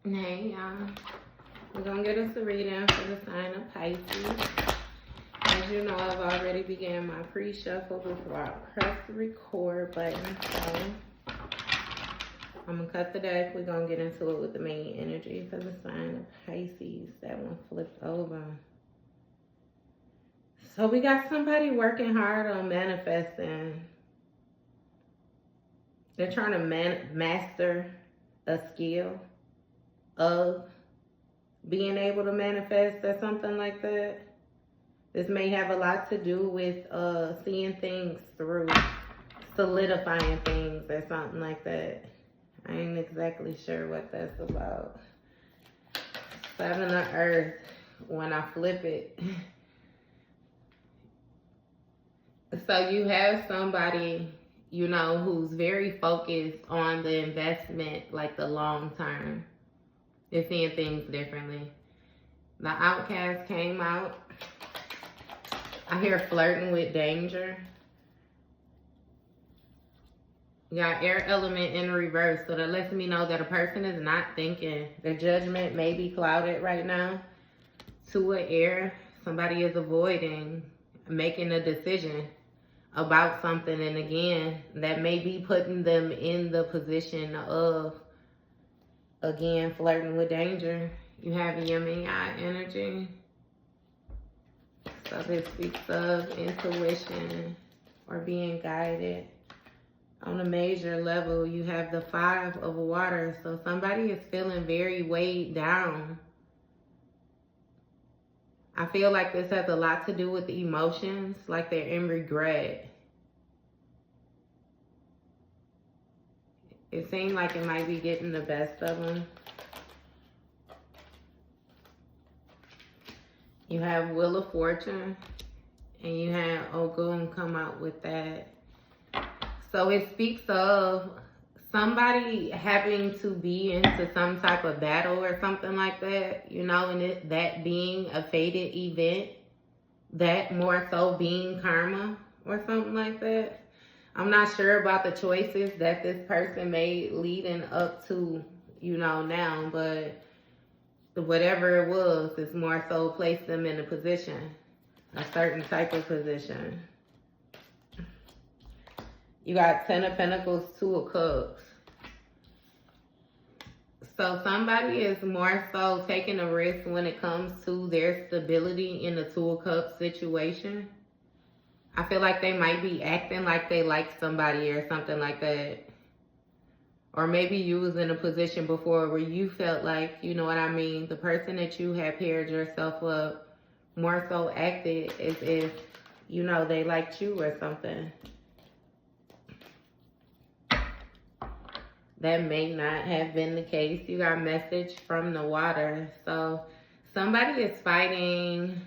Hey, y'all. We're going to get us a reading for the sign of Pisces. As you know, I've already began my pre-shuffle before I press the record button. So I'm going to cut the deck. We're going to get into it with the main energy for the sign of Pisces. That one flipped over. So we got somebody working hard on manifesting. They're trying to master a skill of being able to manifest or something like that. This may have a lot to do with seeing things through, solidifying things or something like that. I ain't exactly sure what that's about. Seven of Earth, when I flip it. So you have somebody, you know, who's very focused on the investment, like the long term. They're seeing things differently. The Outcast came out. I hear flirting with danger. You got air element in reverse, so that lets me know that a person is not thinking. Their judgment may be clouded right now. Two of air, somebody is avoiding making a decision about something, and again, that may be putting them in the position of, again, flirting with danger. You have Gemini energy. So this speaks of intuition or being guided. On a major level, you have the Five of Water. So somebody is feeling very weighed down. I feel like this has a lot to do with the emotions, like they're in regret. It seems like it might be getting the best of them. You have Wheel of Fortune, and you have Ogun come out with that. So it speaks of somebody having to be into some type of battle or something like that, you know, and that being a fated event, that more so being karma or something like that. I'm not sure about the choices that this person made leading up to, you know, now, but whatever it was, it's more so placed them in a position, a certain type of position. You got Ten of Pentacles, Two of Cups. So somebody is more so taking a risk when it comes to their stability in the Two of Cups situation. I feel like they might be acting like they like somebody or something like that. Or maybe you was in a position before where you felt like, you know what I mean, the person that you had paired yourself up more so acted as if, you know, they liked you or something. That may not have been the case. You got message from the water. So somebody is fighting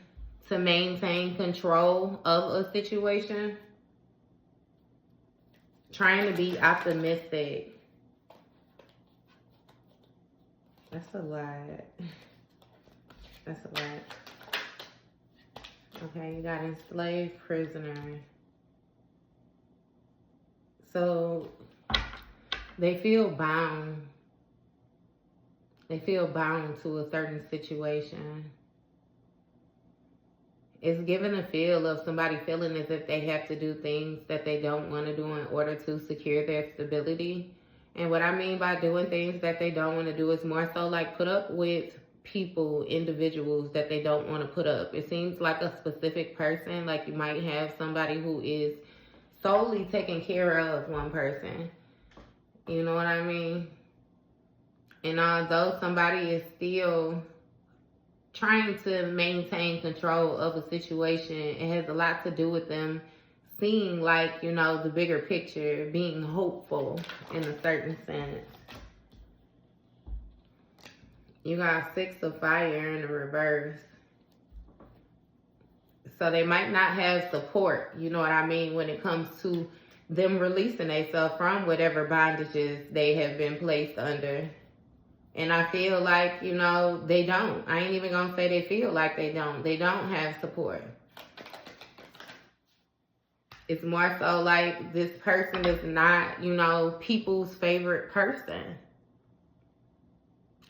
to maintain control of a situation. Trying to be optimistic. That's a lot. That's a lot. Okay, you got enslaved prisoner. So they feel bound. They feel bound to a certain situation. It's giving a feel of somebody feeling as if they have to do things that they don't want to do in order to secure their stability. And what I mean by doing things that they don't want to do is more so like put up with people, individuals that they don't want to put up. It seems like a specific person, like you might have somebody who is solely taking care of one person. You know what I mean? And although somebody is still trying to maintain control of a situation, it has a lot to do with them seeing like, you know, the bigger picture, being hopeful in a certain sense. You got Six of Fire in the reverse. So they might not have support, you know what I mean, when it comes to them releasing themselves from whatever bondages they have been placed under. And I feel like, you know, they don't. I ain't even gonna say they feel like they don't. They don't have support. It's more so like this person is not, you know, people's favorite person.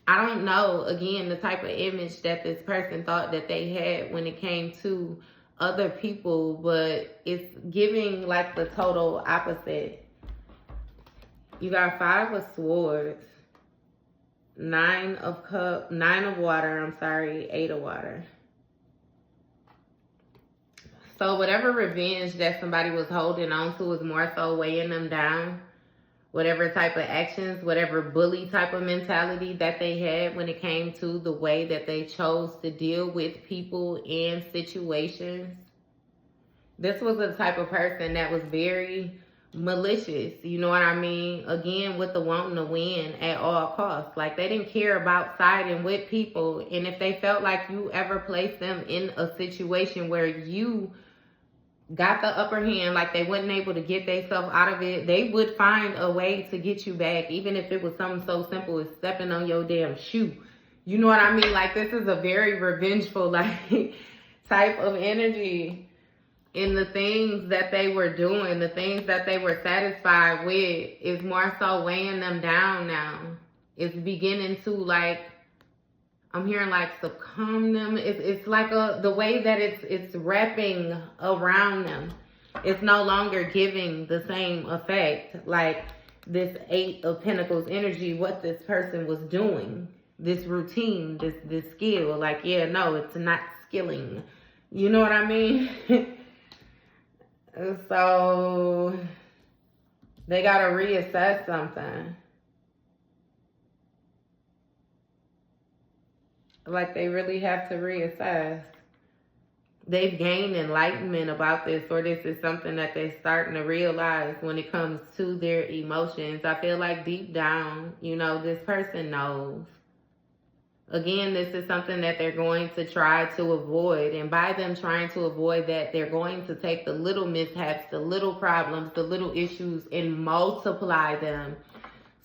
I don't know, again, the type of image that this person thought that they had when it came to other people, but it's giving like the total opposite. You got 5 of Swords, 9 of water, 8 of water. So whatever revenge that somebody was holding on to was more so weighing them down. Whatever type of actions, whatever bully type of mentality that they had when it came to the way that they chose to deal with people and situations. This was the type of person that was very malicious, you know what I mean? Again, with the wanting to win at all costs. Like, they didn't care about siding with people. And if they felt like you ever placed them in a situation where you got the upper hand, like they wasn't able to get themselves out of it, they would find a way to get you back, even if it was something so simple as stepping on your damn shoe. You know what I mean? Like, this is a very revengeful, like, type of energy. And the things that they were doing, the things that they were satisfied with, is more so weighing them down now. It's beginning to, like, I'm hearing like succumb them. It's like the way that it's wrapping around them. It's no longer giving the same effect. Like this 8 of Pentacles energy, what this person was doing, this routine, this skill. Like, yeah, no, it's not skilling. You know what I mean? So they gotta reassess something. Like, they really have to reassess. They've gained enlightenment about this, or this is something that they're starting to realize when it comes to their emotions. I feel like deep down, you know, this person knows. Again, this is something that they're going to try to avoid. And by them trying to avoid that, they're going to take the little mishaps, the little problems, the little issues, and multiply them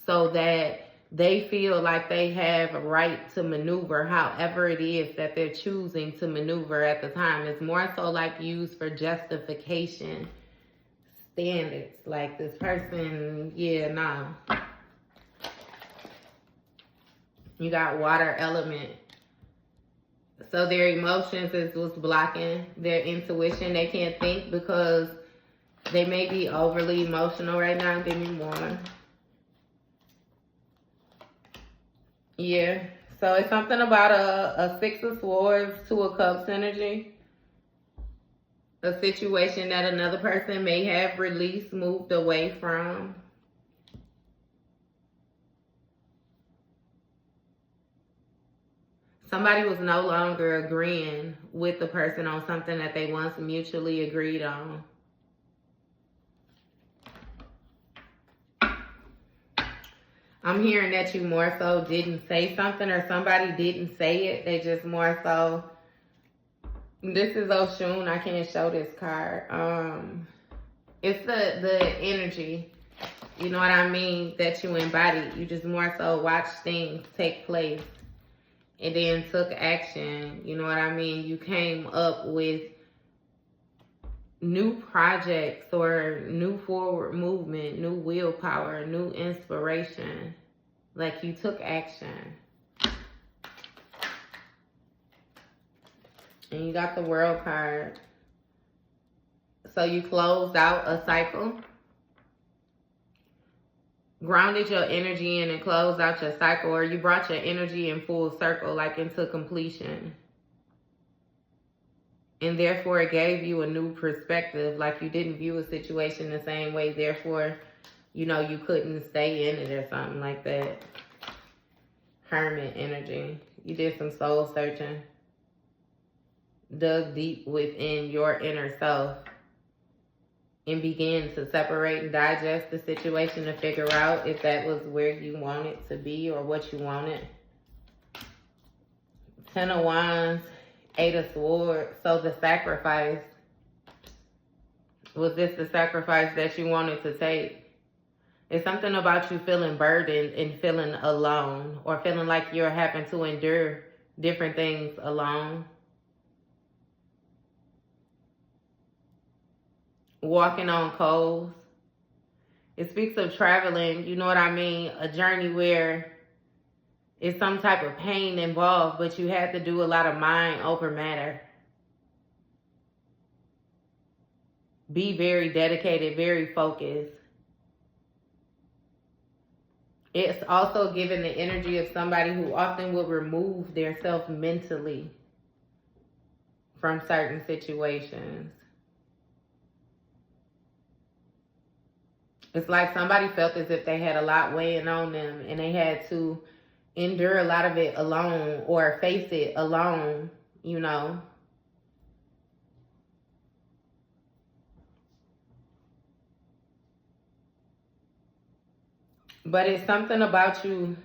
so that they feel like they have a right to maneuver however it is that they're choosing to maneuver at the time. It's more so like used for justification standards. Like, this person, yeah, nah. You got water element. So their emotions is what's blocking their intuition. They can't think because they may be overly emotional right now. Give me more. Yeah. So it's something about a 6 of Swords, 2 of Cups energy. A situation that another person may have released, moved away from. Somebody was no longer agreeing with the person on something that they once mutually agreed on. I'm hearing that you more so didn't say something, or somebody didn't say it. They just more so, this is Oshun. I can't show this card. It's the energy, you know what I mean, that you embodied. You just more so watched things take place and then took action. You know what I mean? You came up with new projects or new forward movement, new willpower, new inspiration. Like, you took action. And you got the World card. So you closed out a cycle, grounded your energy in and closed out your cycle, or you brought your energy in full circle, like into completion. And therefore it gave you a new perspective, like you didn't view a situation the same way, therefore, you know, you couldn't stay in it or something like that. Hermit energy. You did some soul searching. Dug deep within your inner self and began to separate and digest the situation to figure out if that was where you wanted to be or what you wanted. 10 of Wands, 8 of Swords. So the sacrifice. Was this the sacrifice that you wanted to take? It's something about you feeling burdened and feeling alone, or feeling like you're having to endure different things alone. Walking on coals. It speaks of traveling, you know what I mean? A journey where It's some type of pain involved, but you had to do a lot of mind over matter. Be very dedicated, very focused. It's also giving the energy of somebody who often will remove their self mentally from certain situations. It's like somebody felt as if they had a lot weighing on them and they had to endure a lot of it alone or face it alone, you know. But it's something about you.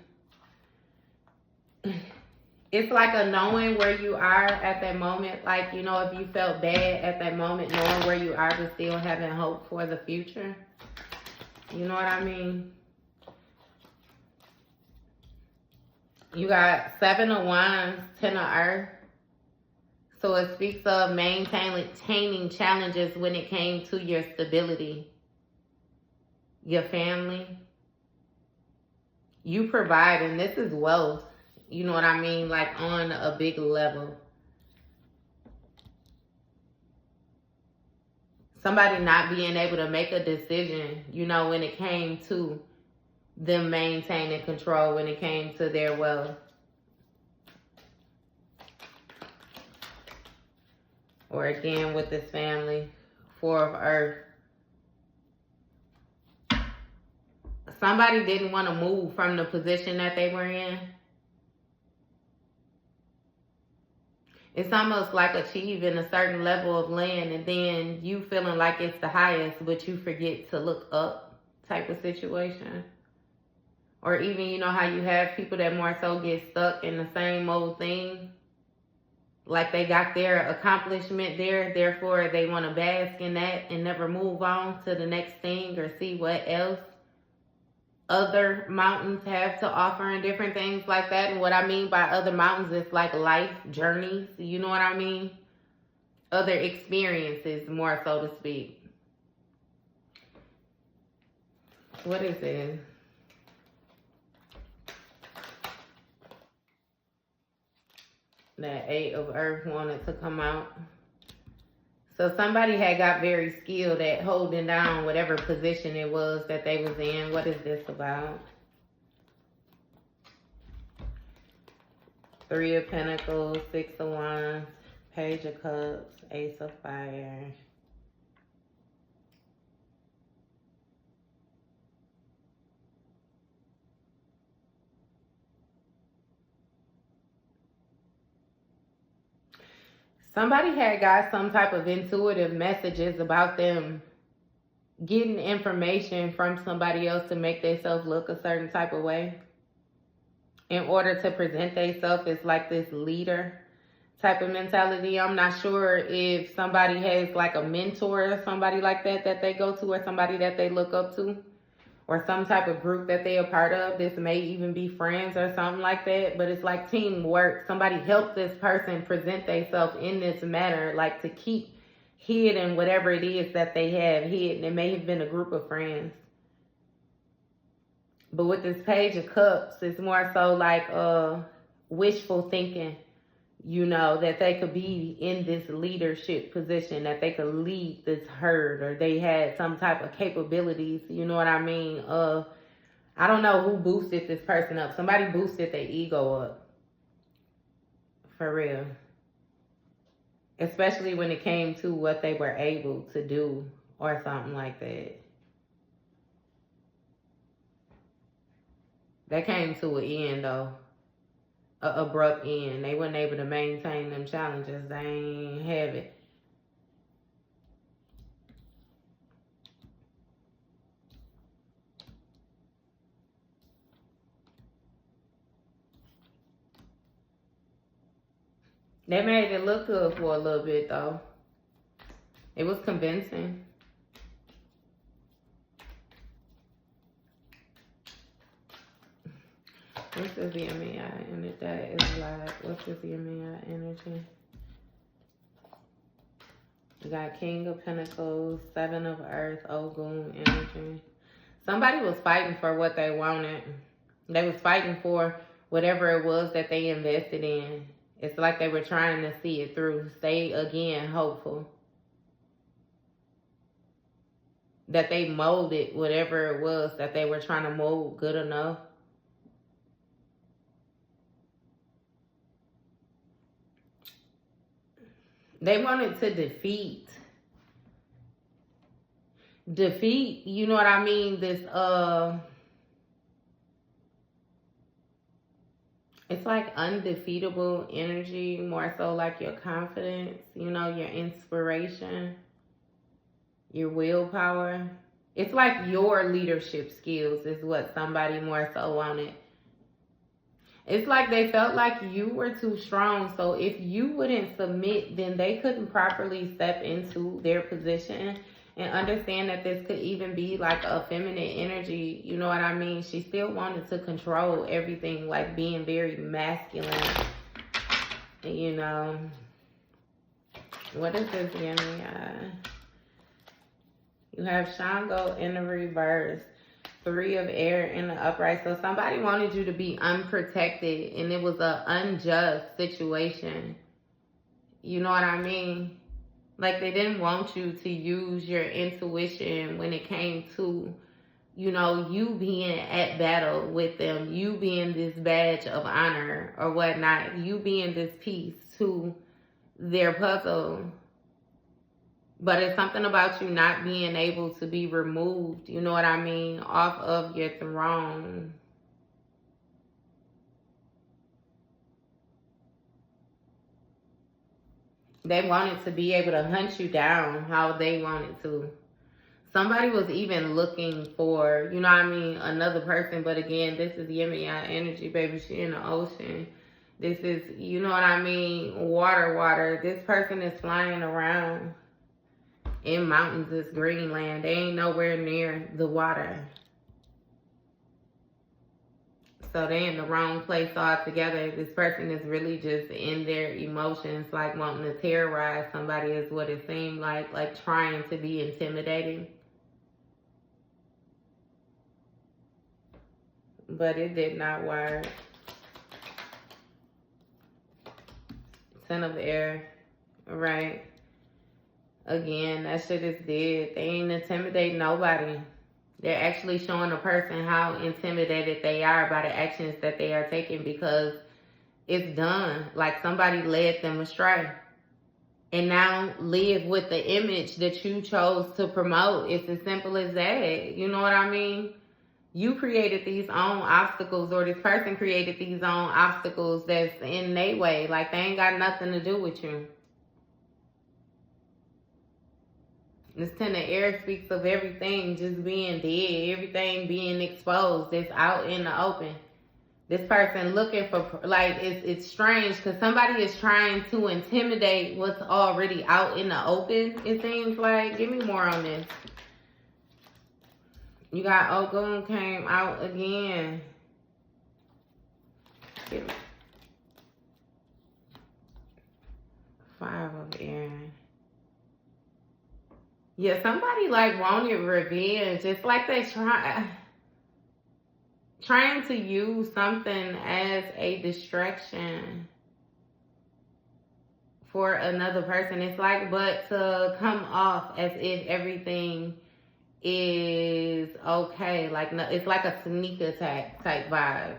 It's like a knowing where you are at that moment. Like, you know, if you felt bad at that moment, knowing where you are, but still having hope for the future. You know what I mean? You got 7 of Wands, 10 of Earth. So it speaks of maintaining challenges when it came to your stability, your family. You provide, and this is wealth. You know what I mean? Like on a big level. Somebody not being able to make a decision, you know, when it came to them maintaining control, when it came to their wealth. Or again with this family, 4 of Earth. Somebody didn't want to move from the position that they were in. It's almost like achieving a certain level of land and then you feeling like it's the highest, but you forget to look up type of situation. Or even, you know how you have people that more so get stuck in the same old thing. Like they got their accomplishment there, therefore they want to bask in that and never move on to the next thing or see what else other mountains have to offer and different things like that. And what I mean by other mountains is like life journeys, you know what I mean? Other experiences, more so to speak. What is it? That 8 of Earth wanted to come out. So somebody had got very skilled at holding down whatever position it was that they was in. What is this about? 3 of Pentacles, 6 of Wands, Page of Cups, Ace of Fire. Somebody had got some type of intuitive messages about them getting information from somebody else to make themselves look a certain type of way in order to present themselves as like this leader type of mentality. I'm not sure if somebody has like a mentor or somebody like that that they go to, or somebody that they look up to, or some type of group that they are part of. This may even be friends or something like that, but it's like teamwork. Somebody helped this person present themselves in this manner, like to keep hidden whatever it is that they have hidden. It may have been a group of friends. But with this Page of Cups, it's more so like wishful thinking, you know, that they could be in this leadership position, that they could lead this herd, or they had some type of capabilities, you know what I mean? I don't know who boosted this person up. Somebody boosted their ego up. For real. Especially when it came to what they were able to do or something like that. That came to an end though. An abrupt end. They weren't able to maintain them challenges. They ain't have it. They made it look good for a little bit though. It was convincing. What's this Gemini energy? That is like, what's this Gemini energy? We got King of Pentacles, 7 of Earth, Ogun energy. Somebody was fighting for what they wanted. They was fighting for whatever it was that they invested in. It's like they were trying to see it through. Stay, again, hopeful. That they molded whatever it was that they were trying to mold good enough. They wanted to defeat, you know what I mean? This, it's like undefeatable energy, more so like your confidence, you know, your inspiration, your willpower. It's like your leadership skills is what somebody more so wanted. It's like they felt like you were too strong. So if you wouldn't submit, then they couldn't properly step into their position and understand that this could even be like a feminine energy. You know what I mean? She still wanted to control everything, like being very masculine. You know, what is this giving? You have Shango in the reverse. 3 of air in the upright. So somebody wanted you to be unprotected and it was an unjust situation. You know what I mean? Like they didn't want you to use your intuition when it came to, you know, you being at battle with them, you being this badge of honor or whatnot, you being this piece to their puzzle. But it's something about you not being able to be removed, you know what I mean, off of your throne. They wanted to be able to hunt you down how they wanted to. Somebody was even looking for, you know what I mean, another person. But again, this is yin and yang energy, baby. She in the ocean. This is, you know what I mean, water. This person is flying around in mountains, it's Greenland. They ain't nowhere near the water. So they in the wrong place altogether. This person is really just in their emotions, like wanting to terrorize somebody is what it seemed like trying to be intimidating. But it did not work. 10 of air, right? Again, that shit is dead. They ain't intimidating nobody. They're actually showing a person how intimidated they are by the actions that they are taking because it's done. Like somebody led them astray. And now live with the image that you chose to promote. It's as simple as that. You know what I mean? You created these own obstacles, or this person created these own obstacles that's in their way. Like they ain't got nothing to do with you. This 10 of air speaks of everything just being dead, everything being exposed. It's out in the open. This person looking for, like, it's strange because somebody is trying to intimidate what's already out in the open, it seems like. Give me more on this. You got Ogun came out again. Give me 5 of air. Yeah, somebody like wanted revenge. It's like they trying to use something as a distraction for another person. It's like, but to come off as if everything is okay. Like, no, it's like a sneak attack type vibes.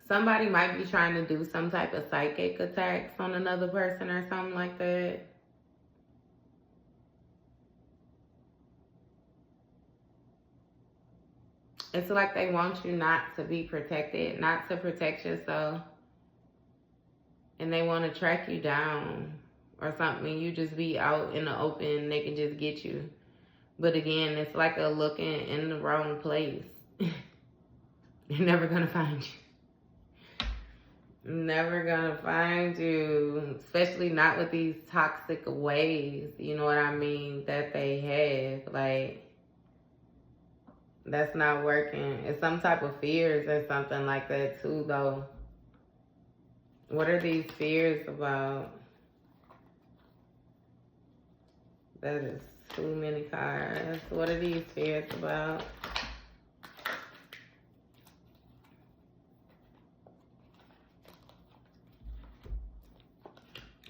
Somebody might be trying to do some type of psychic attacks on another person or something like that. It's like they want you not to be protected, not to protect yourself. And they want to track you down or something. You just be out in the open, they can just get you. But again, it's like a looking in the wrong place. They're never going to find you. Never gonna find you, especially not with these toxic ways, you know what I mean, that they have. Like, that's not working. It's some type of fears or something like that too, though. What are these fears about? That is Too many cards. What are these fears about?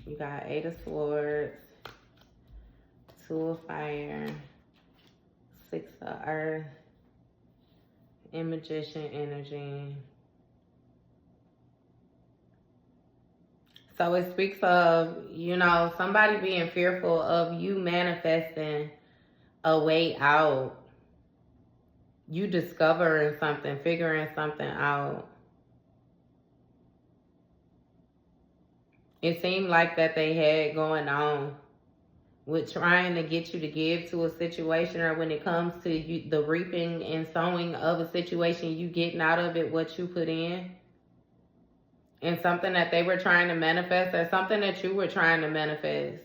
You got 8 of Swords, 2 of Fire, 6 of Earth, and Magician energy. So it speaks of, you know, somebody being fearful of you manifesting a way out. You discovering something, figuring something out. It seemed like that they had going on with trying to get you to give to a situation, or when it comes to you, the reaping and sowing of a situation, you getting out of it what you put in. And something that they were trying to manifest, or something that you were trying to manifest.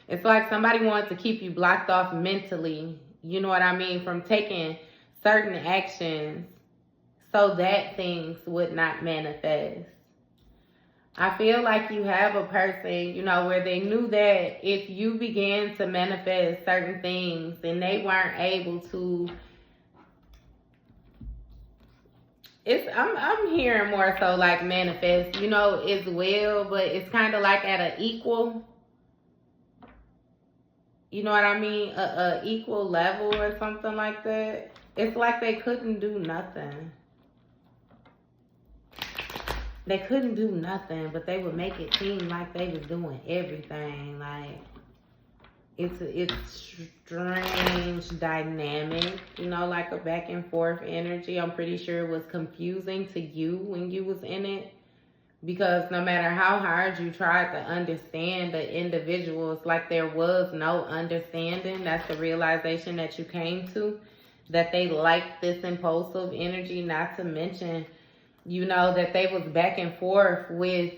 It's like somebody wanted to keep you blocked off mentally, you know what I mean, from taking certain actions so that things would not manifest. I feel like you have a person, you know, where they knew that if you began to manifest certain things and they weren't able to, I'm hearing more so like manifest, you know, as well, but it's kind of like at an equal, you know what I mean, a equal level or something like that. It's like they couldn't do nothing. They couldn't do nothing, but they would make it seem like they was doing everything. Like, it's strange dynamic, you know, like a back and forth energy. I'm pretty sure it was confusing to you when you was in it, because no matter how hard you tried to understand the individual, it's like there was no understanding. That's the realization that you came to, that they liked this impulsive energy, not to mention, you know, that they was back and forth with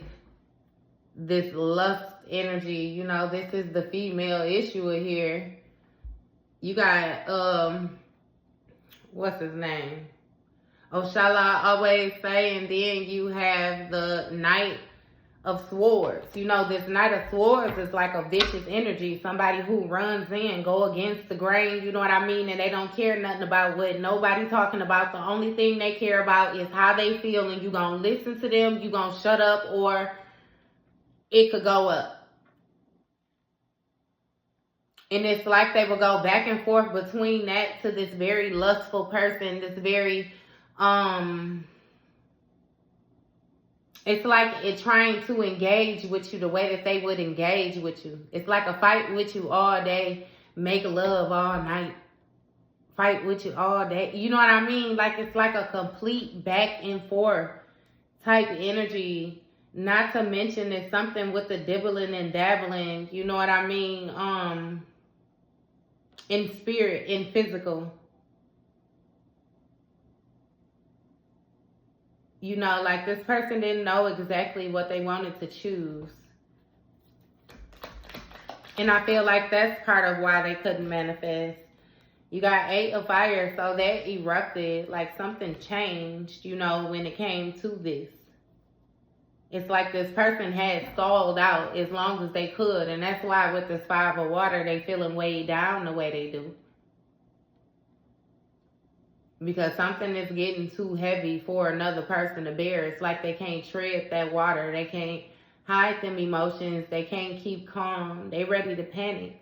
this lust energy. You know, this is the female issue here. You got, what's his name? Oh, shall I always say? And then you have the Knight of Swords. You know, this Knight of Swords is like a vicious energy. Somebody who runs in, go against the grain, you know what I mean? And they don't care nothing about what nobody talking about. The only thing they care about is how they feel, and you gonna listen to them, you gonna shut up, or it could go up. And it's like they will go back and forth between that to this very lustful person, this very, it's like it's trying to engage with you the way that they would engage with you. It's like a fight with you all day, make love all night, fight with you all day. You know what I mean? Like, it's like a complete back and forth type energy. Not to mention it's something with the dibbling and dabbling, you know what I mean? In spirit, in physical. You know, like this person didn't know exactly what they wanted to choose. And I feel like that's part of why they couldn't manifest. You got 8 of Fire, so that erupted, like something changed, you know, when it came to this. It's like this person had stalled out as long as they could. And that's why with this 5 of Water, they feeling weighed down the way they do. Because something is getting too heavy for another person to bear. It's like they can't tread that water. They can't hide them emotions. They can't keep calm. They ready to panic.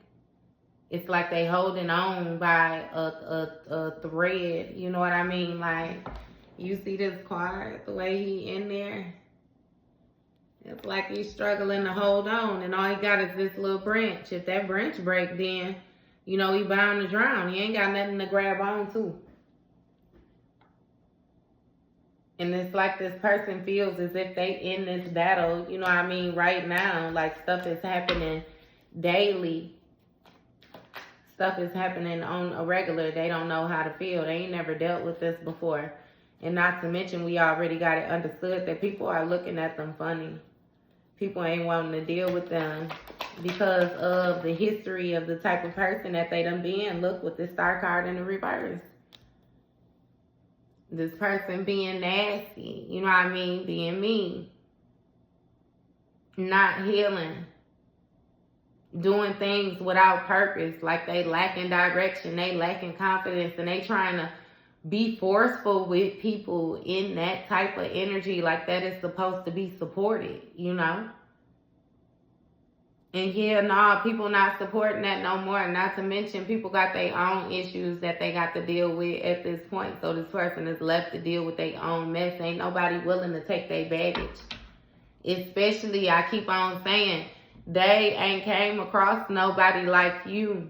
It's like they holding on by a thread. You know what I mean? Like, you see this card, the way he in there? It's like he's struggling to hold on. And all he got is this little branch. If that branch break, then, you know, he bound to drown. He ain't got nothing to grab on to. And it's like this person feels as if they in this battle, you know what I mean, right now. Like, stuff is happening daily. Stuff is happening on a regular. They don't know how to feel. They ain't never dealt with this before. And not to mention, we already got it understood that people are looking at them funny. People ain't wanting to deal with them because of the history of the type of person that they done been. Look, with this Star card in the reverse. This person being nasty, you know what I mean, being mean, not healing, doing things without purpose, like they lacking direction, they lacking confidence, and they trying to be forceful with people in that type of energy, like that is supposed to be supported, you know? And yeah, nah, people not supporting that no more. Not to mention, people got their own issues that they got to deal with at this point. So this person is left to deal with their own mess. Ain't nobody willing to take their baggage. Especially, I keep on saying, they ain't came across nobody like you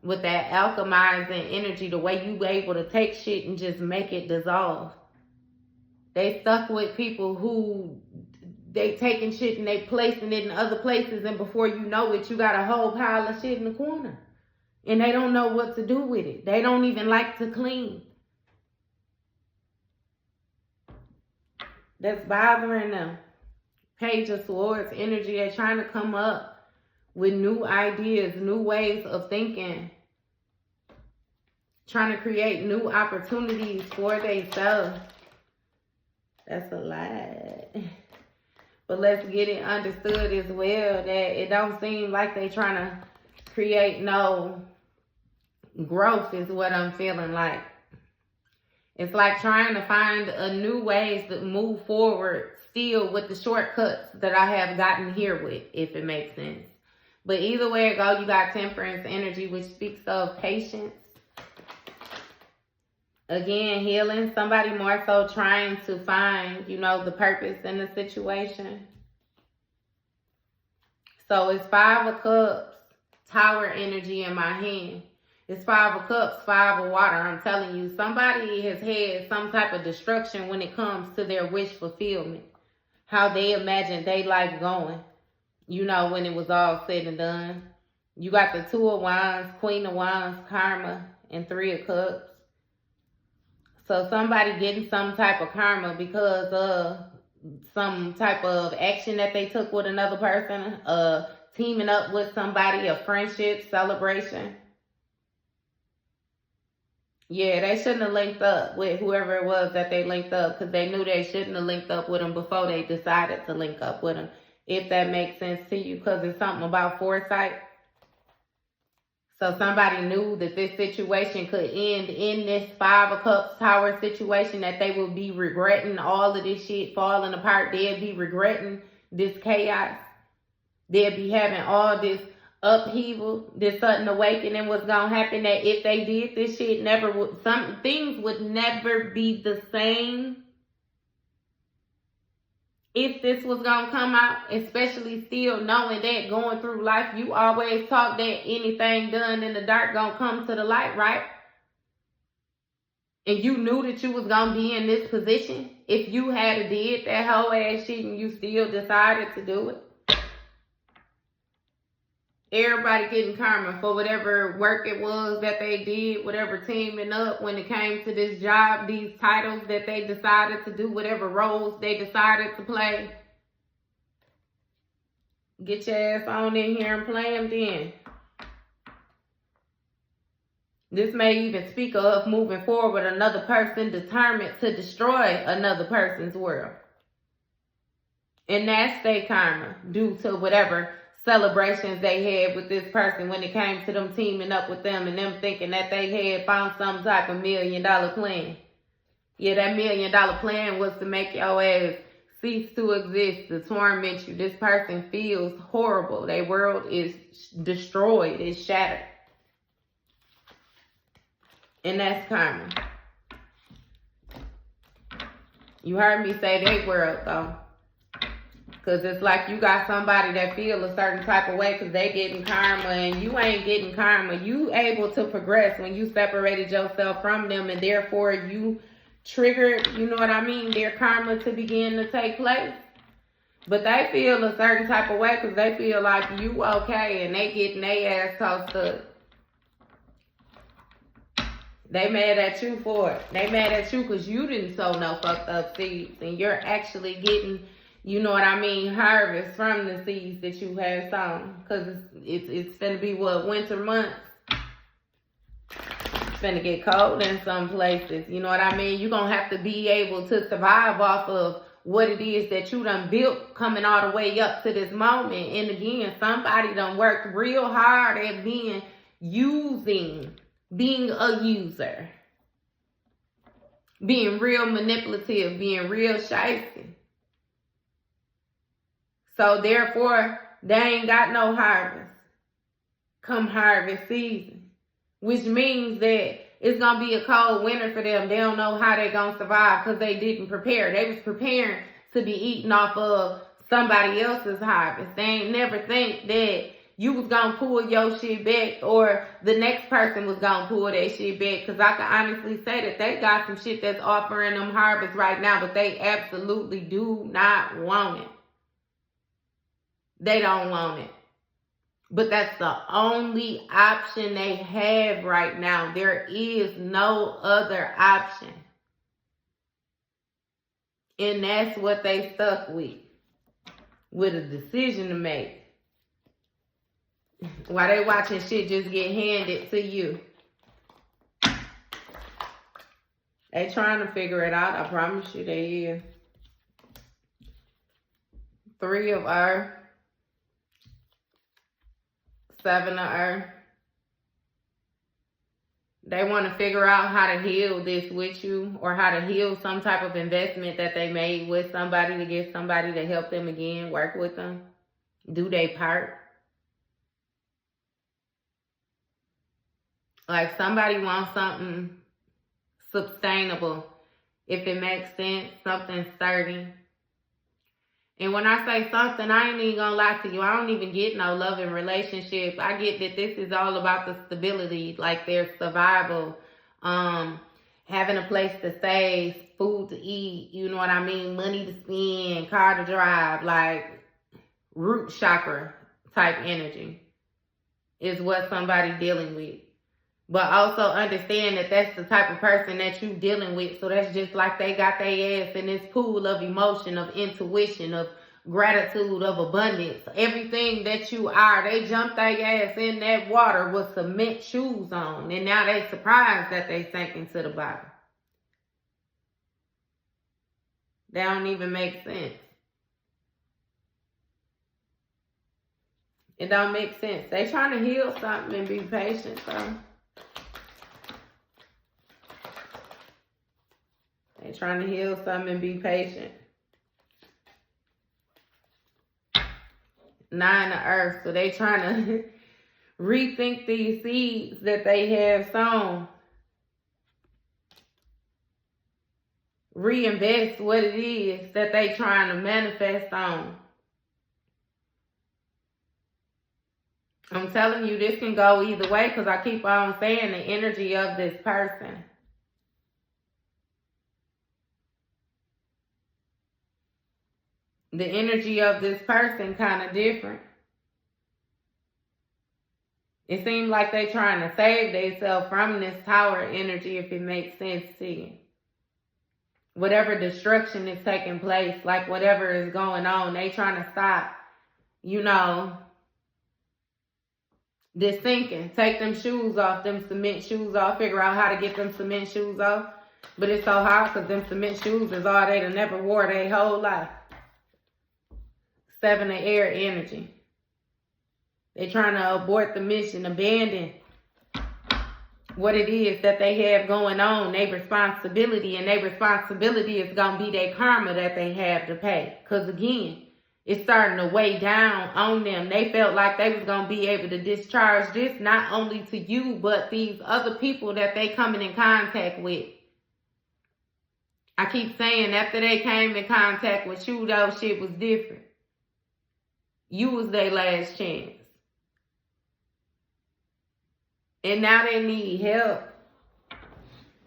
with that alchemizing energy, the way you able to take shit and just make it dissolve. They stuck with people who they taking shit and they placing it in other places, and before you know it, you got a whole pile of shit in the corner. And they don't know what to do with it. They don't even like to clean. That's bothering them. Page of Swords energy, they're trying to come up with new ideas, new ways of thinking. Trying to create new opportunities for themselves. That's a lot. But let's get it understood as well that it don't seem like they trying to create no growth is what I'm feeling like. It's like trying to find a new ways to move forward still with the shortcuts that I have gotten here with, if it makes sense. But either way it go, you got Temperance energy, which speaks of patience. Again, healing. Somebody more so trying to find, you know, the purpose in the situation. So it's 5 of Cups, Tower energy in my hand. It's 5 of Cups, 5 of water. I'm telling you, somebody has had some type of destruction when it comes to their wish fulfillment. How they imagine their life going, you know, when it was all said and done. You got the 2 of Wands, Queen of Wands, Karma, and 3 of Cups. So somebody getting some type of karma because of some type of action that they took with another person, teaming up with somebody, a friendship, celebration. Yeah, they shouldn't have linked up with whoever it was that they linked up, because they knew they shouldn't have linked up with them before they decided to link up with them, if that makes sense to you, because it's something about foresight. So somebody knew that this situation could end in this 5 of Cups Tower situation, that they would be regretting all of this shit falling apart. They'd be regretting this chaos. They'd be having all this upheaval, this sudden awakening was going to happen, that if they did this shit, some things would never be the same. If this was going to come out, especially still knowing that going through life, you always talk that anything done in the dark going to come to the light, right? And you knew that you was going to be in this position. If you had did that whole ass shit and you still decided to do it. Everybody getting karma for whatever work it was that they did, whatever teaming up when it came to this job, these titles that they decided to do, whatever roles they decided to play. Get your ass on in here and play them then. This may even speak of moving forward, another person determined to destroy another person's world. And that's their karma due to whatever celebrations they had with this person when it came to them teaming up with them and them thinking that they had found some type of $1 million plan. Yeah, that $1 million plan was to make your ass cease to exist, to torment you. This person feels horrible. Their world is destroyed, it's shattered. And that's karma. You heard me say their world though. Because it's like you got somebody that feel a certain type of way because they getting karma and you ain't getting karma. You able to progress when you separated yourself from them, and therefore you triggered, you know what I mean, their karma to begin to take place. But they feel a certain type of way because they feel like you okay and they getting their ass tossed up. They mad at you for it. They mad at you because you didn't sow no fucked up seeds and you're actually getting, you know what I mean, harvest from the seeds that you have sown. Because it's finna be what, winter months? It's finna get cold in some places. You know what I mean? You're going to have to be able to survive off of what it is that you done built coming all the way up to this moment. And again, somebody done worked real hard at being a user, being real manipulative, being real shifty. So therefore, they ain't got no harvest come harvest season, which means that it's going to be a cold winter for them. They don't know how they're going to survive because they didn't prepare. They was preparing to be eaten off of somebody else's harvest. They ain't never think that you was going to pull your shit back or the next person was going to pull that shit back. Because I can honestly say that they got some shit that's offering them harvest right now, but they absolutely do not want it. They don't want it. But that's the only option they have right now. There is no other option. And that's what they stuck with a decision to make. While they watching shit just get handed to you. They trying to figure it out. I promise you they is. 3 of Earth. 7 of Earth. They want to figure out how to heal this with you, or how to heal some type of investment that they made with somebody to get somebody to help them again, work with them, do their part. Like somebody wants something sustainable, if it makes sense, something sturdy. And when I say something, I ain't even gonna lie to you. I don't even get no loving relationship. I get that this is all about the stability, like their survival, having a place to stay, food to eat, you know what I mean, money to spend, car to drive, like root chakra type energy is what somebody dealing with. But also understand that that's the type of person that you dealing with. So that's just like they got their ass in this pool of emotion, of intuition, of gratitude, of abundance. Everything that you are, they jumped their ass in that water with cement shoes on. And now they surprised that they sank into the bottom. That don't even make sense. It don't make sense. They trying to heal something and be patient, though. They trying to heal something and be patient. 9 of Earth. So they trying to rethink these seeds that they have sown. Reinvest what it is that they trying to manifest on. I'm telling you, this can go either way because I keep on saying the energy of this person. The energy of this person kind of different. It seems like they trying to save themselves from this tower energy, if it makes sense to you. Whatever destruction is taking place, like whatever is going on, they trying to stop, this sinking. Take them shoes off, them cement shoes off, figure out how to get them cement shoes off. But it's so hard because them cement shoes is all they done never wore their whole life. 7 of air energy. They trying to abort the mission, abandon what it is that they have going on, their responsibility, and their responsibility is going to be their karma that they have to pay. Because again, it's starting to weigh down on them. They felt like they was going to be able to discharge this not only to you, but these other people that they coming in contact with. I keep saying after they came in contact with you, though, shit was different. You was their last chance. And now they need help.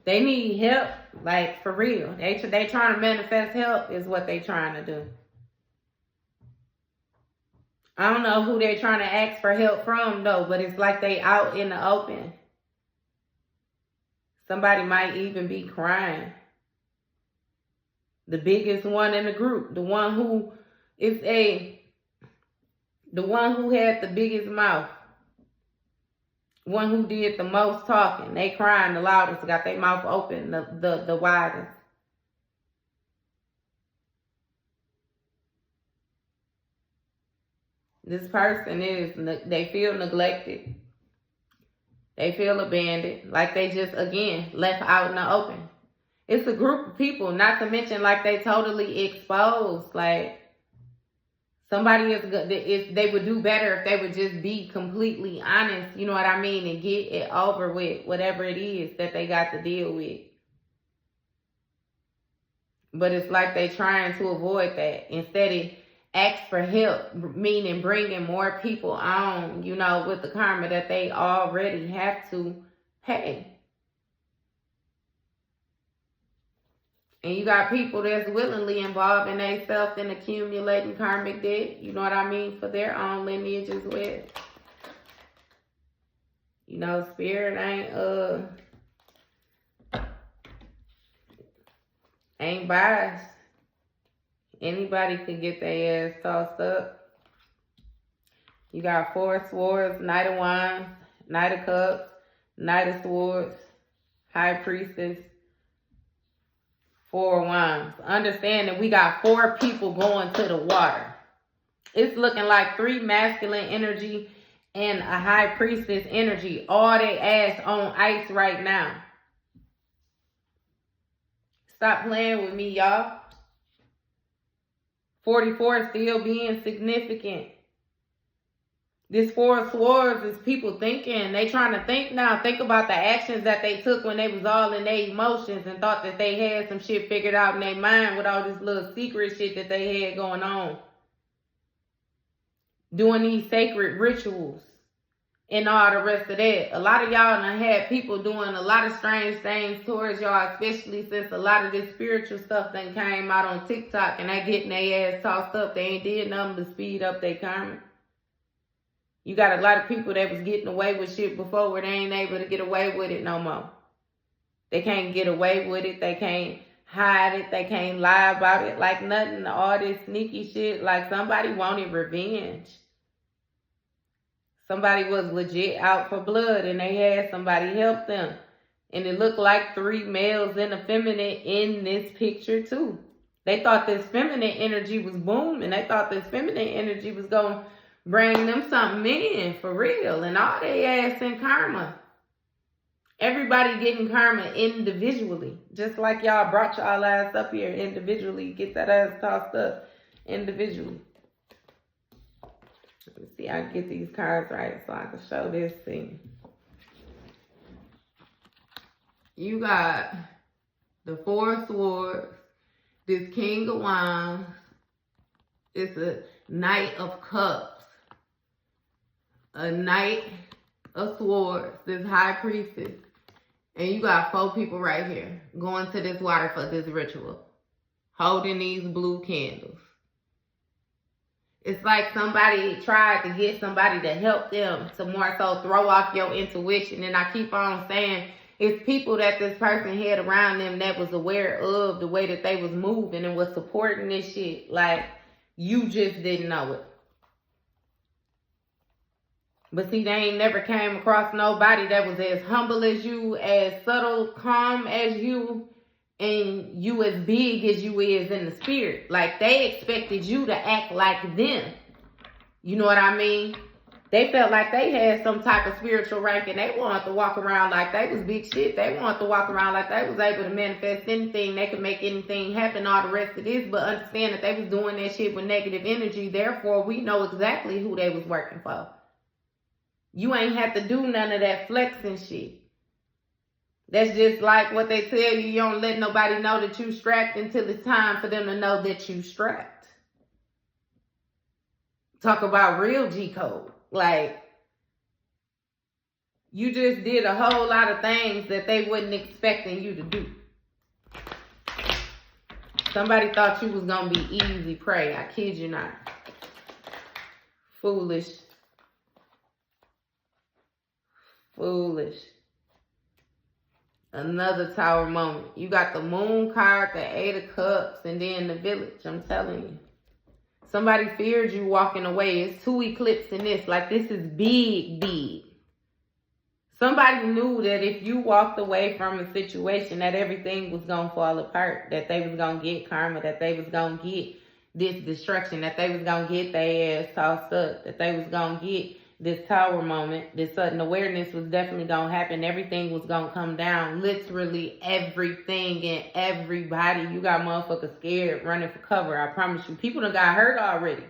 They need help, like for real. They trying to manifest help is what they trying to do. I don't know who they trying to ask for help from though, but it's like they out in the open. Somebody might even be crying. The biggest one in the group, the one who had the biggest mouth. One who did the most talking. They crying the loudest, got their mouth open the widest. This person they feel neglected. They feel abandoned. Like they just, again, left out in the open. It's a group of people, not to mention like they totally exposed. Like somebody is good. They would do better if they would just be completely honest. You know what I mean? And get it over with, whatever it is that they got to deal with. But it's like they trying to avoid that. Instead of ask for help, meaning bringing more people on, you know, with the karma that they already have to pay. And you got people that's willingly involving themselves in accumulating karmic debt, you know what I mean, for their own lineage as well. You know, spirit ain't biased. Anybody could get their ass tossed up. You got 4 swords, Knight of Wands, Knight of Cups, Knight of Swords, High Priestess, 4 Wands. Understand that we got 4 people going to the water. It's looking like 3 masculine energy and a High Priestess energy. All they ass on ice right now. Stop playing with me, y'all. 44 still being significant. This 4 swords is people thinking. They trying to think now. Think about the actions that they took when they was all in their emotions and thought that they had some shit figured out in their mind with all this little secret shit that they had going on. Doing these sacred rituals and all the rest of that. A lot of y'all done had people doing a lot of strange things towards y'all, especially since a lot of this spiritual stuff done came out on TikTok and they getting their ass tossed up. They ain't did nothing to speed up their karma. You got a lot of people that was getting away with shit before where they ain't able to get away with it no more. They can't get away with it. They can't hide it. They can't lie about it like nothing. All this sneaky shit. Like somebody wanted revenge. Somebody was legit out for blood and they had somebody help them. And it looked like 3 males and a feminine in this picture too. They thought this feminine energy was booming. They thought this feminine energy was going to bring them something in for real. And all they ass in karma. Everybody getting karma individually. Just like y'all brought y'all ass up here individually. Get that ass tossed up individually. Let's see, I can get these cards right so I can show this thing. You got the 4 swords, this King of Wands, it's a Knight of Cups, a Knight of Swords, this High Priestess, and you got 4 people right here going to this water for this ritual, holding these blue candles. It's like somebody tried to get somebody to help them to more so throw off your intuition. And I keep on saying, it's people that this person had around them that was aware of the way that they was moving and was supporting this shit. Like, you just didn't know it. But see, they ain't never came across nobody that was as humble as you, as subtle, calm as you, and you as big as you is in the spirit. Like, they expected you to act like them. You know what I mean? They felt like they had some type of spiritual rank and they wanted to walk around like they was big shit. They wanted to walk around like they was able to manifest anything. They could make anything happen, all the rest of this. But understand that they was doing that shit with negative energy. Therefore, we know exactly who they was working for. You ain't have to do none of that flexing shit. That's just like what they tell you. You don't let nobody know that you strapped until it's time for them to know that you strapped. Talk about real G-code. Like, you just did a whole lot of things that they wasn't expecting you to do. Somebody thought you was going to be easy prey. I kid you not. Foolish. Foolish. Another Tower moment. You got the Moon card, the 8 of Cups, and then the Village. I'm telling you. Somebody feared you walking away. It's 2 eclipses in this. Like, this is big, big. Somebody knew that if you walked away from a situation, that everything was going to fall apart. That they was going to get karma. That they was going to get, this destruction, that they was going to get their ass tossed up, that they was going to get this tower moment, this sudden awareness was definitely going to happen. Everything was going to come down. Literally everything and everybody. You got motherfuckers scared, running for cover. I promise you. People done got hurt already.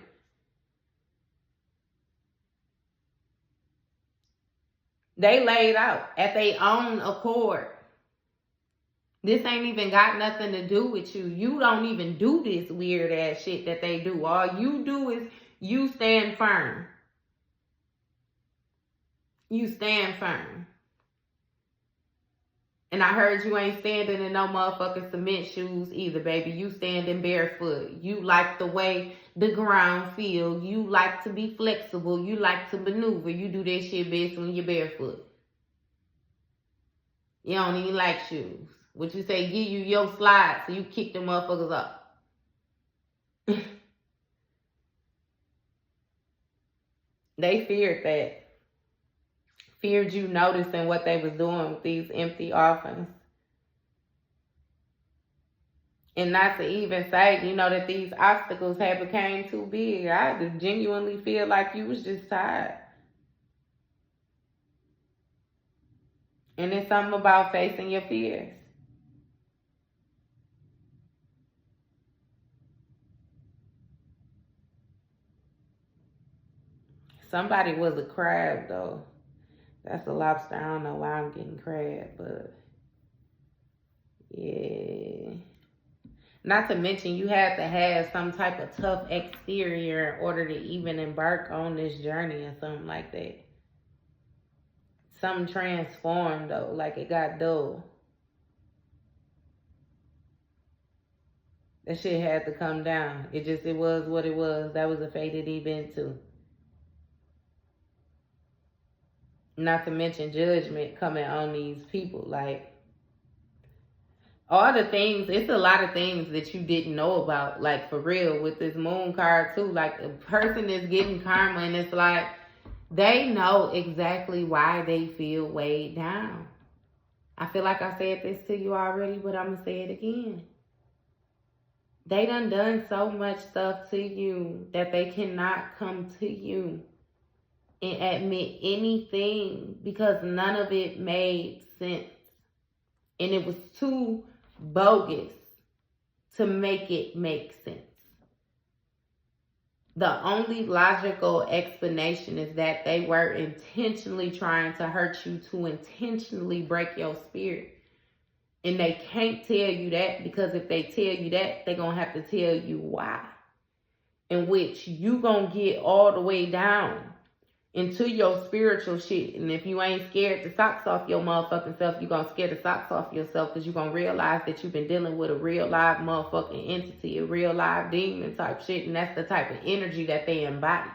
They laid out at their own accord. This ain't even got nothing to do with you. You don't even do this weird ass shit that they do. All you do is you stand firm. You stand firm. And I heard you ain't standing in no motherfucking cement shoes either, baby. You standing barefoot. You like the way the ground feel. You like to be flexible. You like to maneuver. You do that shit best when you're barefoot. You don't even like shoes. What you say, give you your slide so you kick them motherfuckers up. They feared that. Feared you noticing what they was doing with these empty offerings. And not to even say, that these obstacles had became too big. I genuinely feel like you was just tired. And it's something about facing your fears. Somebody was a crab, though. That's a lobster. I don't know why I'm getting crab, but yeah. Not to mention, you had to have some type of tough exterior in order to even embark on this journey or something like that. Something transformed, though, like it got dull. That shit had to come down. It was what it was. That was a fated event, too. Not to mention judgment coming on these people. Like, all the things, it's a lot of things that you didn't know about. Like, for real, with this moon card, too. Like, a person is getting karma, and it's like, they know exactly why they feel weighed down. I feel like I said this to you already, but I'm going to say it again. They done so much stuff to you that they cannot come to you and admit anything because none of it made sense. And it was too bogus to make it make sense. The only logical explanation is that they were intentionally trying to hurt you, to intentionally break your spirit. And they can't tell you that, because if they tell you that, they're going to have to tell you why. In which you going to get all the way down into your spiritual shit. And if you ain't scared the socks off your motherfucking self, you're going to scare the socks off yourself, because you're going to realize that you've been dealing with a real live motherfucking entity, a real live demon type shit. And that's the type of energy that they embody.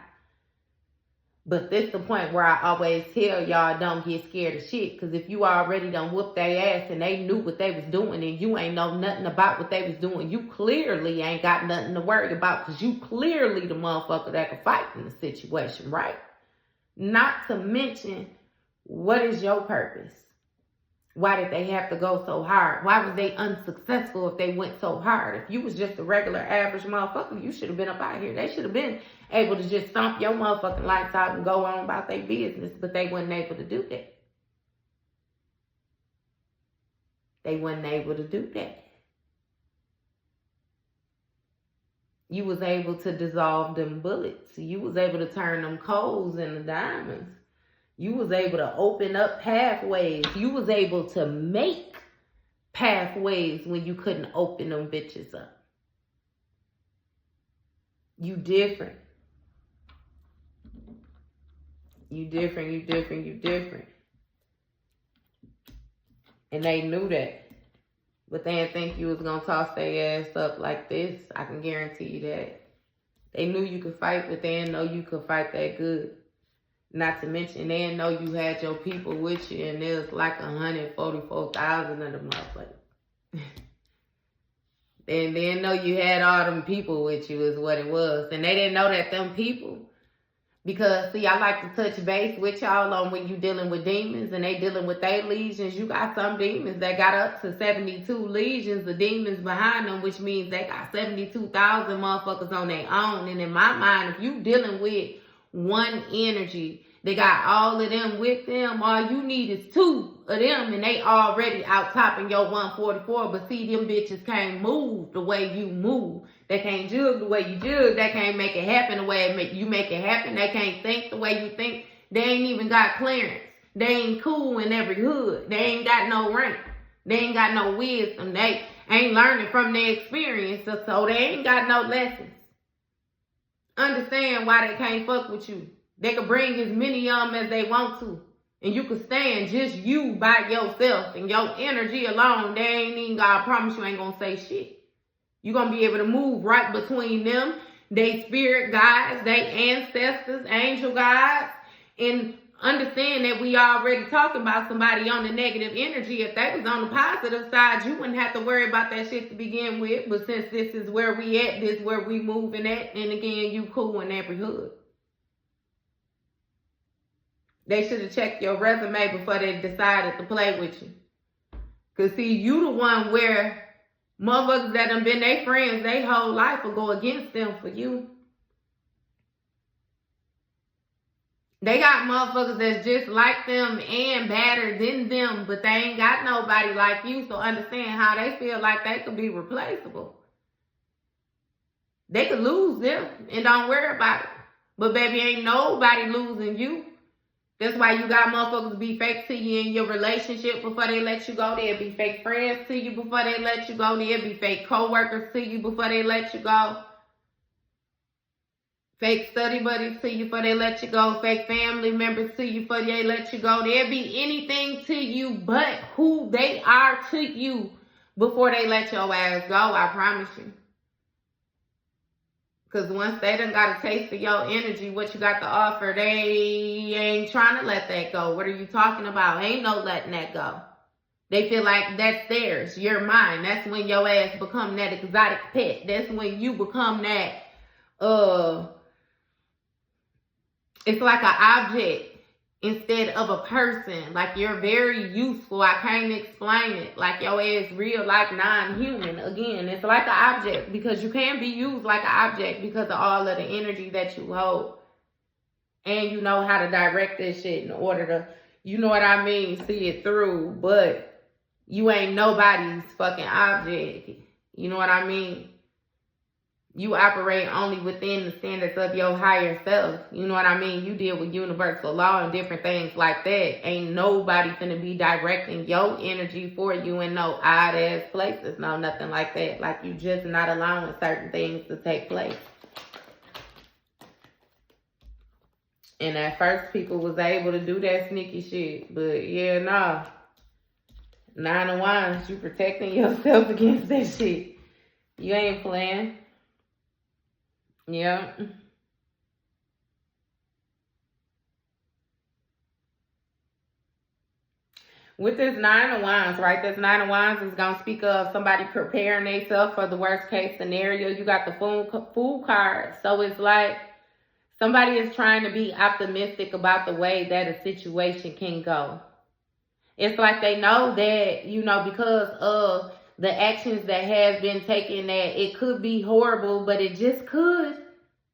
But this the point where I always tell y'all, don't get scared of shit. Because if you already done whooped their ass and they knew what they was doing and you ain't know nothing about what they was doing, you clearly ain't got nothing to worry about, because you clearly the motherfucker that can fight in the situation, right? Not to mention, what is your purpose? Why did they have to go so hard? Why was they unsuccessful if they went so hard? If you was just a regular average motherfucker, you should have been up out here. They should have been able to just stomp your motherfucking lights out and go on about their business, but they wasn't able to do that. They wasn't able to do that. You was able to dissolve them bullets. You was able to turn them coals into diamonds. You was able to open up pathways. You was able to make pathways when you couldn't open them bitches up. You different. You different, you different, you different. And they knew that. But they didn't think you was going to toss their ass up like this. I can guarantee you that. They knew you could fight, but they didn't know you could fight that good. Not to mention, they didn't know you had your people with you, and there was like 144,000 of them motherfuckers. They didn't know you had all them people with you is what it was. And they didn't know that them people Because, see, I like to touch base with y'all on when you dealing with demons and they dealing with their legions. You got some demons that got up to 72 legions of demons behind them, which means they got 72,000 motherfuckers on their own. And in my mind, if you dealing with one energy, they got all of them with them, all you need is two of them and they already out topping your 144. But see, them bitches can't move the way you move. They can't jug the way you jug. They can't make it happen the way you make it happen. They can't think the way you think. They ain't even got clearance. They ain't cool in every hood. They ain't got no rank. They ain't got no wisdom. They ain't learning from their experience. So they ain't got no lessons. Understand why they can't fuck with you. They can bring as many of them as they want to. And you can stand just you by yourself and your energy alone. They ain't even gonna, I promise you ain't gonna say shit. You're going to be able to move right between them, they spirit guides, they ancestors, angel guides, and understand that we already talking about somebody on the negative energy. If they was on the positive side, you wouldn't have to worry about that shit to begin with. But since this is where we at, this is where we moving at, and again, you cool in every hood. They should have checked your resume before they decided to play with you. Because see, you the one where motherfuckers that done been their friends they whole life will go against them for you. They got motherfuckers that's just like them and badder than them, but they ain't got nobody like you, so understand how they feel like they could be replaceable. They could lose them and don't worry about it. But baby, ain't nobody losing you. That's why you got motherfuckers be fake to you in your relationship before they let you go. They'll be fake friends to you before they let you go. They'll be fake co-workers to you before they let you go. Fake study buddies to you before they let you go. Fake family members to you before they let you go. They'll be anything to you but who they are to you before they let your ass go. I promise you. Because once they done got a taste of your energy, what you got to offer, they ain't trying to let that go. What are you talking about? Ain't no letting that go. They feel like that's theirs. You're mine. That's when your ass become that exotic pet. That's when you become that, it's like an object instead of a person. Like you're very useful. I can't explain it. Like your ass real, like non-human. Again, it's like an object because you can be used like an object because of all of the energy that you hold. And you know how to direct this shit in order to, you know what I mean, see it through. But you ain't nobody's fucking object. You know what I mean? You operate only within the standards of your higher self. You know what I mean? You deal with universal law and different things like that. Ain't nobody finna be directing your energy for you in no odd ass places. No, nothing like that. Like you just not allowing certain things to take place. And at first people was able to do that sneaky shit. But yeah, nah. 9 of Wands, you protecting yourself against that shit. You ain't playing. Yeah. With this 9 of Wands, right? This 9 of Wands is going to speak of somebody preparing themselves for the worst case scenario. You got the Fool card. So it's like somebody is trying to be optimistic about the way that a situation can go. It's like they know that, you know, because of the actions that have been taken, that it could be horrible, but it just could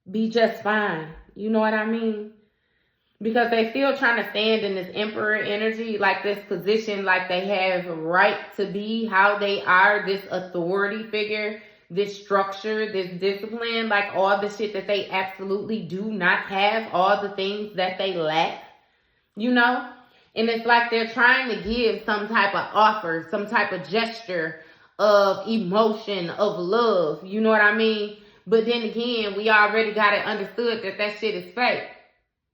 be just fine. You know what I mean? Because they still trying to stand in this emperor energy, like this position, like they have right to be how they are, this authority figure, this structure, this discipline, like all the shit that they absolutely do not have, all the things that they lack, you know? And it's like they're trying to give some type of offer, some type of gesture of emotion, of love. You know what I mean? But then again, we already got it understood that that shit is fake.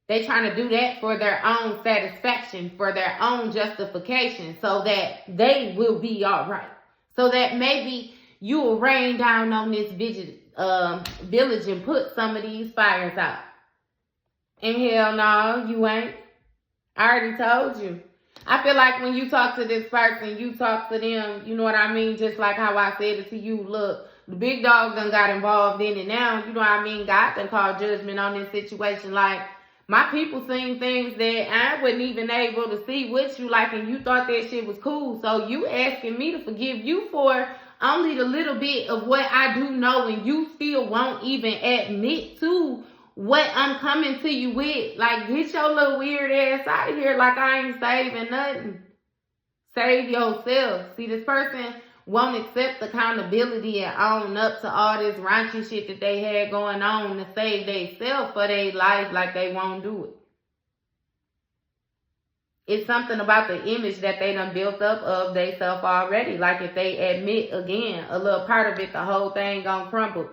They trying to do that for their own satisfaction, for their own justification, so that they will be all right. So that maybe you will rain down on this village and put some of these fires out. And hell no, you ain't. I already told you. I feel like when you talk to this person, you talk to them, you know what I mean? Just like how I said it to you. Look, the big dog done got involved in it now. You know what I mean? God done called judgment on this situation. Like, My people seen things that I wasn't even able to see with you, like, and you thought that shit was cool. So you asking me to forgive you for only the little bit of what I do know, and you still won't even admit to what I'm coming to you with. Like, get your little weird ass out of here. Like, I ain't saving nothing. Save yourself. See, this person won't accept accountability and own up to all this raunchy shit that they had going on to save themselves for their life. Like, they won't do it. It's something about the image that they done built up of themselves already. Like, if they admit again a little part of it, the whole thing gonna crumble.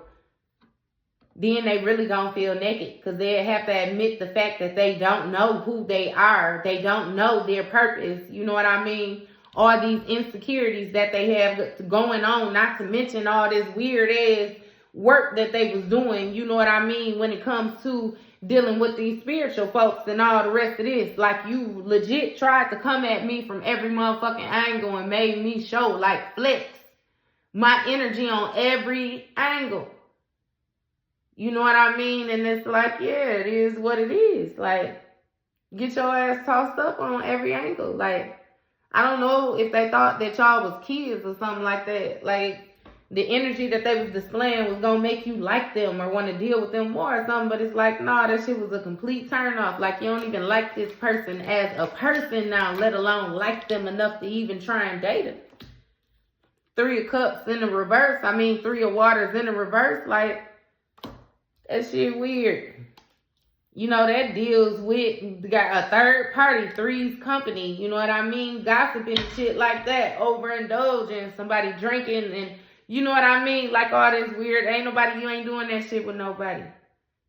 Then they really gonna feel naked, because they have to admit the fact that they don't know who they are. They don't know their purpose. You know what I mean? All these insecurities that they have going on, not to mention all this weird ass work that they was doing, you know what I mean, when it comes to dealing with these spiritual folks and all the rest of this. Like, you legit tried to come at me from every motherfucking angle and made me show, like, flex my energy on every angle. You know what I mean? And it's like, yeah, it is what it is. Like, get your ass tossed up on every angle. Like, I don't know if they thought that y'all was kids or something like that. Like, the energy that they was displaying was going to make you like them or want to deal with them more or something. But it's like, nah, that shit was a complete turn off. Like, you don't even like this person as a person now, let alone like them enough to even try and date them. 3 of Cups in the reverse. 3 of Waters in the reverse. Like, that shit weird. You know, that deals with, got a third party, three's company, you know what I mean? Gossiping and shit like that, overindulging, somebody drinking, and you know what I mean? Like, all this weird, you ain't doing that shit with nobody.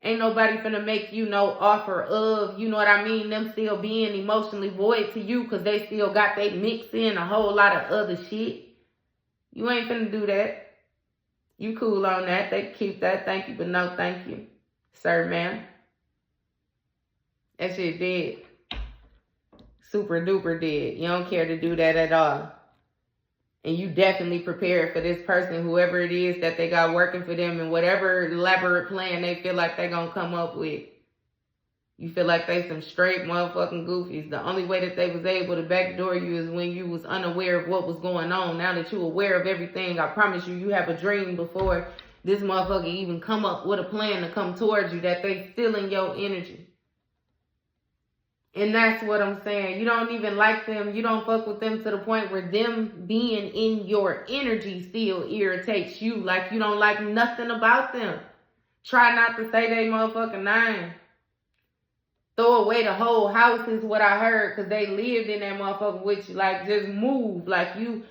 Ain't nobody finna make you no offer of, you know what I mean, them still being emotionally void to you, because they still got they mix in a whole lot of other shit. You ain't finna do that. You cool on that. They keep that. Thank you, but no thank you. Sir, ma'am. That shit dead. Super duper dead. You don't care to do that at all. And you definitely prepared for this person, whoever it is that they got working for them, and whatever elaborate plan they feel like they're gonna come up with. You feel like they some straight motherfucking goofies. The only way that they was able to backdoor you is when you was unaware of what was going on. Now that you aware of everything, I promise you, you have a dream before this motherfucker even come up with a plan to come towards you, that they stealing your energy. And that's what I'm saying. You don't even like them. You don't fuck with them to the point where them being in your energy still irritates you. Like, you don't like nothing about them. Try not to say they motherfucking name. Throw away the whole house is what I heard, because they lived in that motherfucker with you. Like, just move. Like, you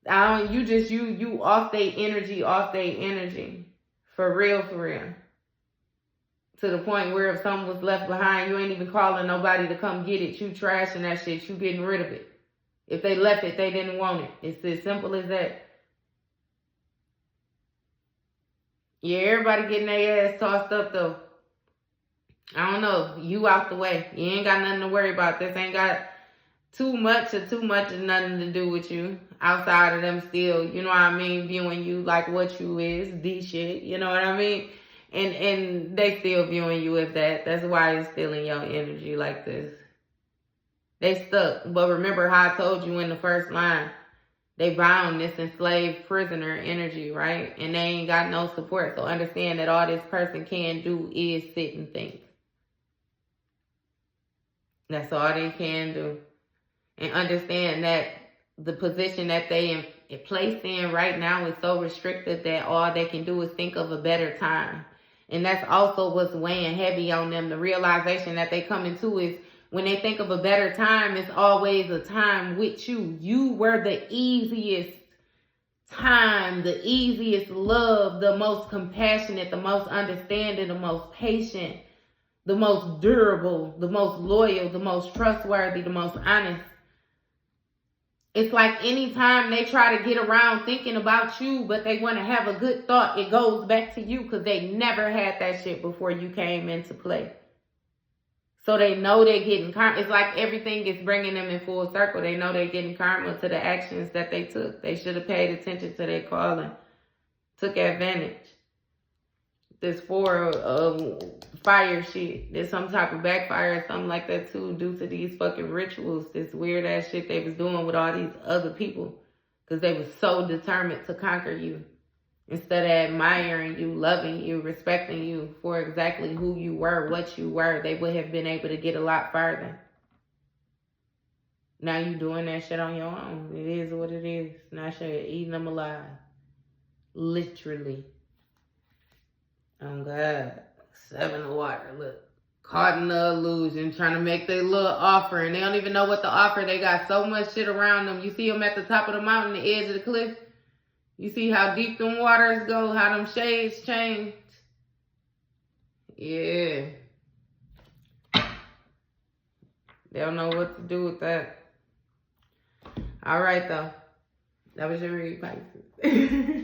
off their energy. For real, for real. To the point where if something was left behind, you ain't even calling nobody to come get it. You trashing that shit. You getting rid of it. If they left it, they didn't want it. It's as simple as that. Yeah, everybody getting their ass tossed up, though. I don't know. You out the way. You ain't got nothing to worry about. This ain't got too much or nothing to do with you. Outside of them still, you know what I mean, viewing you like what you is, the shit. You know what I mean? And they still viewing you as that. That's why it's stealing your energy like this. They stuck. But remember how I told you in the first line, they bound this enslaved prisoner energy, right? And they ain't got no support. So understand that all this person can do is sit and think. That's all they can do. And understand that the position that they placed in right now is so restricted that all they can do is think of a better time. And that's also what's weighing heavy on them. The realization that they come into is when they think of a better time, it's always a time with you. You were the easiest time, the easiest love, the most compassionate, the most understanding, the most patient, the most durable, the most loyal, the most trustworthy, the most honest. It's like anytime they try to get around thinking about you, but they want to have a good thought, it goes back to you, because they never had that shit before you came into play. So they know they're getting karma. It's like everything is bringing them in full circle. They know they're getting karma to the actions that they took. They should have paid attention to their calling. Took advantage. this 4 of fire shit. There's some type of backfire or something like that too, due to these fucking rituals, this weird ass shit they was doing with all these other people, because they was so determined to conquer you instead of admiring you, loving you, respecting you for exactly who you were, what you were. They would have been able to get a lot further. Now you doing that shit on your own. It is what it is. Now shit, eating them alive. Literally. Oh God. 7 of water. Look. Caught in the illusion. Trying to make their little offer. And they don't even know what to offer. They got so much shit around them. You see them at the top of the mountain, the edge of the cliff. You see how deep them waters go. How them shades change. Yeah. They don't know what to do with that. All right, though. That was your read, Pisces.